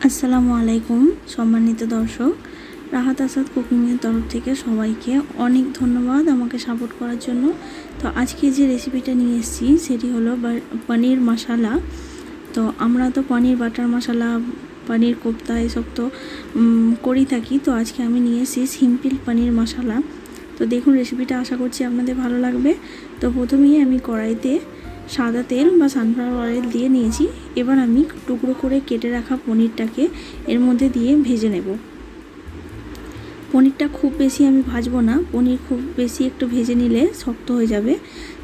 আসসালামু আলাইকুম সম্মানিত দর্শক, রাহাত আসাদ কুকিংয়ের তরফ থেকে সবাইকে অনেক ধন্যবাদ আমাকে সাপোর্ট করার জন্য। তো আজকে যে রেসিপিটা নিয়ে এসেছি সেটি হলো পনির মশালা। তো আমরা তো পনির বাটার মশলা, পনির কোপ্তা এসব তো করেই থাকি। তো আজকে আমি নিয়ে এসেছি সিম্পল পনির মশালা। তো দেখুন রেসিপিটা, আশা করছি আপনাদের ভালো লাগবে। তো প্রথমেই আমি কড়াইতে সাদা তেল বা সানফ্লাওয়ার অয়েল দিয়ে নিয়েছি। এবার আমি টুকরো করে কেটে রাখা পনিরটাকে এর মধ্যে দিয়ে ভেজে নেব। পনিরটা খুব বেশি আমি ভাজবো না, পনির খুব বেশি একটু ভেজে নিলে শক্ত হয়ে যাবে,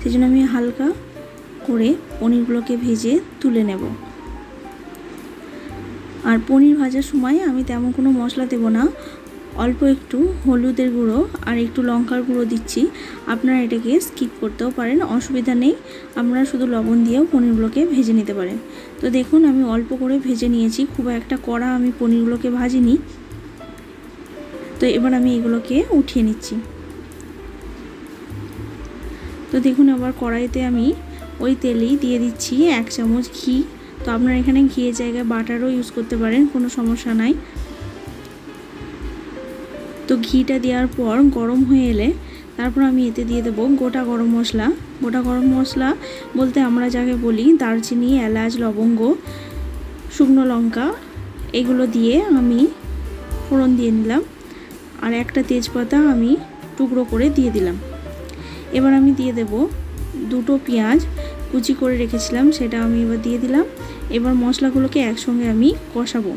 সেজন্য আমি হালকা করে পনিরগুলোকে ভেজে তুলে নেব। আর পনির ভাজার সময় আমি তেমন কোনো মশলা দেব না, অল্প একটু হলুদের গুঁড়ো আর একটু লঙ্কার গুঁড়ো দিচ্ছি। আপনারা এটাকে স্কিপ করতেও পারেন, অসুবিধা নেই। আপনারা শুধু লবণ দিয়েও পনিরগুলোকে ভেজে নিতে পারেন। তো দেখুন আমি অল্প করে ভেজে নিয়েছি, খুব একটা কড়া আমি পনিরগুলোকে ভাজিনি। তো এবার আমি এগুলোকে উঠিয়ে নিচ্ছি। তো দেখুন আবার কড়াইতে আমি ওই তেলেই দিয়ে দিচ্ছি 1 চামচ ঘি। তো আপনারা এখানে ঘিয়ের জায়গায় বাটারও ইউজ করতে পারেন, কোনো সমস্যা নাই। তো ঘিটা দেওয়ার পর গরম হয়ে এলে তারপর আমি এতে দিয়ে দেবো গোটা গরম মশলা। গোটা গরম মশলা বলতে আমরা যাকে বলি দারচিনি, এলাচ, লবঙ্গ, শুকনো লঙ্কা, এগুলো দিয়ে আমি ফোড়ন দিয়ে নিলাম। আর একটা তেজপাতা আমি টুকরো করে দিয়ে দিলাম। এবার আমি দিয়ে দেব 2টো পেঁয়াজ কুচি করে রেখেছিলাম, সেটা আমি এবার দিয়ে দিলাম। এবার মশলাগুলোকে একসঙ্গে আমি কষাবো।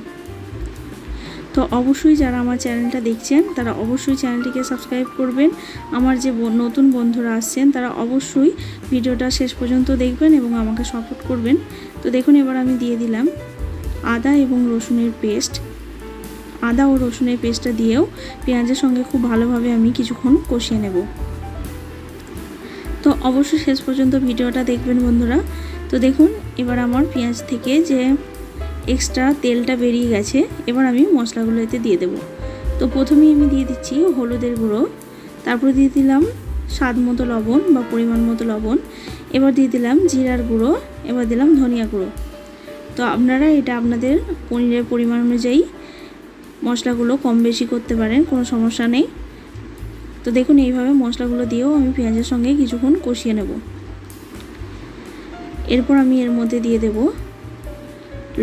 তো অবশ্যই যারা আমার চ্যানেলটা দেখছেন তারা অবশ্যই চ্যানেলটিকে সাবস্ক্রাইব করবেন। আমার যে নতুন বন্ধুরা আসছেন তারা অবশ্যই ভিডিওটা শেষ পর্যন্ত দেখবেন এবং আমাকে সাপোর্ট করবেন। তো দেখুন এবার আমি দিয়ে দিলাম আদা এবং রসুনের পেস্ট। আদা ও রসুনের পেস্টটা দিয়েও পেঁয়াজের সঙ্গে খুব ভালোভাবে আমি কিছুক্ষণ কষিয়ে নেব। তো অবশ্যই শেষ পর্যন্ত ভিডিওটা দেখবেন বন্ধুরা। তো দেখুন এবার আমার পেঁয়াজ থেকে যে এক্সট্রা তেলটা বেরিয়ে গেছে, এবার আমি মশলাগুলো এতে দিয়ে দেব। তো প্রথমেই আমি দিয়ে দিচ্ছি হলুদের গুঁড়ো, তারপর দিয়ে দিলাম স্বাদ মতো লবণ বা পরিমাণ মতো লবণ, এবার দিয়ে দিলাম জিরার গুঁড়ো, এবার দিলাম ধনিয়া গুঁড়ো। তো আপনারা এটা আপনাদের পনিরের পরিমাণ অনুযায়ী মশলাগুলো কম বেশি করতে পারেন, কোনো সমস্যা নেই। তো দেখুন এইভাবে মশলাগুলো দিয়েও আমি পেঁয়াজের সঙ্গে কিছুক্ষণ কষিয়ে নেব। এরপর আমি এর মধ্যে দিয়ে দেব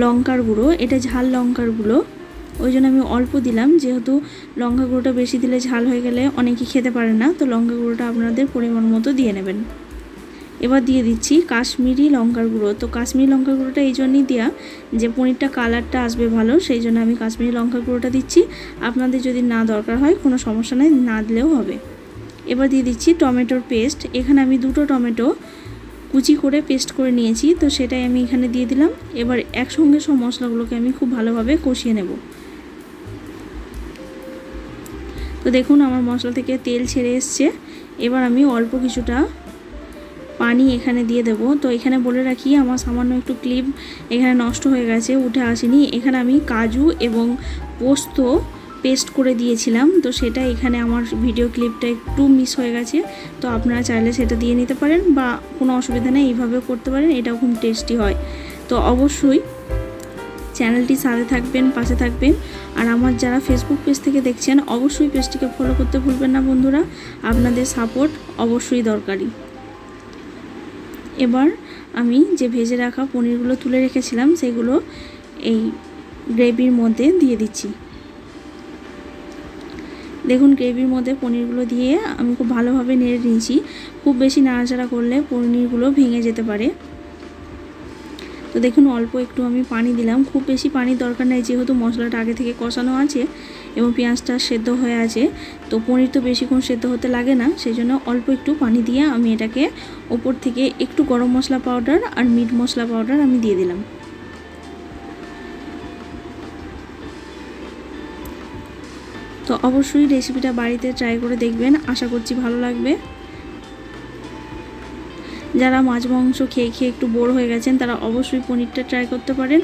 লঙ্কার গুঁড়ো। এটা ঝাল লঙ্কার গুঁড়ো, ওই জন্য আমি অল্প দিলাম, যেহেতু লঙ্কা গুঁড়োটা বেশি দিলে ঝাল হয়ে গেলে অনেকেই খেতে পারে না। তো লঙ্কা গুঁড়োটা আপনাদের পরিমাণ মতো দিয়ে নেবেন। এবার দিয়ে দিচ্ছি কাশ্মীরি লঙ্কার গুঁড়ো। তো কাশ্মীরি লঙ্কার গুঁড়োটা এই জন্যই দেওয়া যে পনিরটা কালারটা আসবে ভালো, সেই জন্য আমি কাশ্মীরি লঙ্কার গুঁড়োটা দিচ্ছি। আপনাদের যদি না দরকার হয় কোনো সমস্যা নেই, না দিলেও হবে। এবার দিয়ে দিচ্ছি টমেটোর পেস্ট। এখানে আমি 2টো টমেটো কুচি করে পেস্ট করে নিয়েছি, তো সেটাই আমি এখানে দিয়ে দিলাম। এবার একসঙ্গে সব মশলাগুলোকে আমি খুব ভালোভাবে কষিয়ে নেব। তো দেখুন আমার মশলা থেকে তেল ছেড়ে এসছে। এবার আমি অল্প কিছুটা পানি এখানে দিয়ে দেব। তো এখানে বলে রাখি আমার সামান্য একটু ক্লিপ এখানে নষ্ট হয়ে গেছে, উঠে আসেনি। এখানে আমি কাজু এবং পোস্ত পেস্ট করে দিয়েছিলাম, তো সেটা এখানে আমার ভিডিও ক্লিপটা একটু মিস হয়ে গেছে। তো আপনারা চাইলে সেটা দিয়ে নিতে পারেন বা কোনো অসুবিধা নেই, এইভাবেও করতে পারেন, এটাও খুব টেস্টি হয়। তো অবশ্যই চ্যানেলটির সাথে থাকবেন, পাশে থাকবেন। আর আমার যারা ফেসবুক পেজ থেকে দেখছেন অবশ্যই পেজটিকে ফলো করতে ভুলবেন না বন্ধুরা, আপনাদের সাপোর্ট অবশ্যই দরকারি। এবার আমি যে ভেজে রাখা পনিরগুলো তুলে রেখেছিলাম সেগুলো এই গ্রেভির মধ্যে দিয়ে দিচ্ছি। দেখুন গ্রেভির মধ্যে পনিরগুলো দিয়ে আমি খুব ভালোভাবে নেড়ে নিয়েছি। খুব বেশি নাড়াচাড়া করলে পনিরগুলো ভেঙে যেতে পারে। তো দেখুন অল্প একটু আমি পানি দিলাম, খুব বেশি পানির দরকার নেই, যেহেতু মশলাটা আগে থেকে কষানো আছে এবং পেঁয়াজটা সেদ্ধ হয়ে আছে। তো পনির তো বেশিক্ষণ সেদ্ধ হতে লাগে না, সেই জন্য অল্প একটু পানি দিয়ে আমি এটাকে ওপর থেকে একটু গরম মশলা পাউডার আর মিট মশলা পাউডার আমি দিয়ে দিলাম। তো অবশ্যই রেসিপিটা বাড়িতে ট্রাই করে দেখবেন, আশা করছি ভালো লাগবে। যারা মাছ মাংস খেয়ে খেয়ে একটু বোর হয়ে গেছেন তারা অবশ্যই পনিরটা ট্রাই করতে পারেন,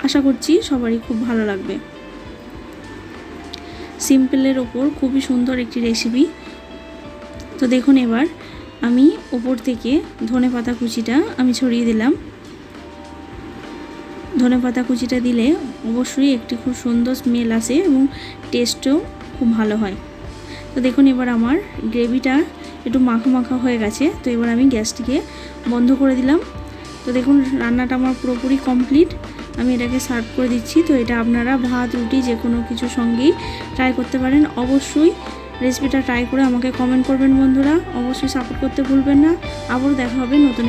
আশা করছি সবারই খুব ভালো লাগবে। সিম্পলের ওপর খুবই সুন্দর একটি রেসিপি। তো দেখুন এবার আমি ওপর থেকে ধনেপাতা কুচিটা আমি ছড়িয়ে দিলাম। ধনেপাতা কুচিটা দিলে অবশ্যই একটি খুব সুন্দর স্মেল আসে এবং টেস্টও খুব ভালো হয়। তো দেখুন এবার আমার গ্রেভিটা একটু মাখা মাখা হয়ে গেছে। তো এবার আমি গ্যাসটিকে বন্ধ করে দিলাম। তো দেখুন রান্নাটা আমার পুরোপুরি কমপ্লিট। আমি এটাকে সার্ভ করে দিচ্ছি। তো এটা আপনারা ভাত রুটি যে কোনো কিছুর সঙ্গেই ট্রাই করতে পারেন। অবশ্যই রেসিপিটা ট্রাই করে আমাকে কমেন্ট করবেন বন্ধুরা। অবশ্যই সাপোর্ট করতে ভুলবেন না। আবারও দেখা হবে নতুন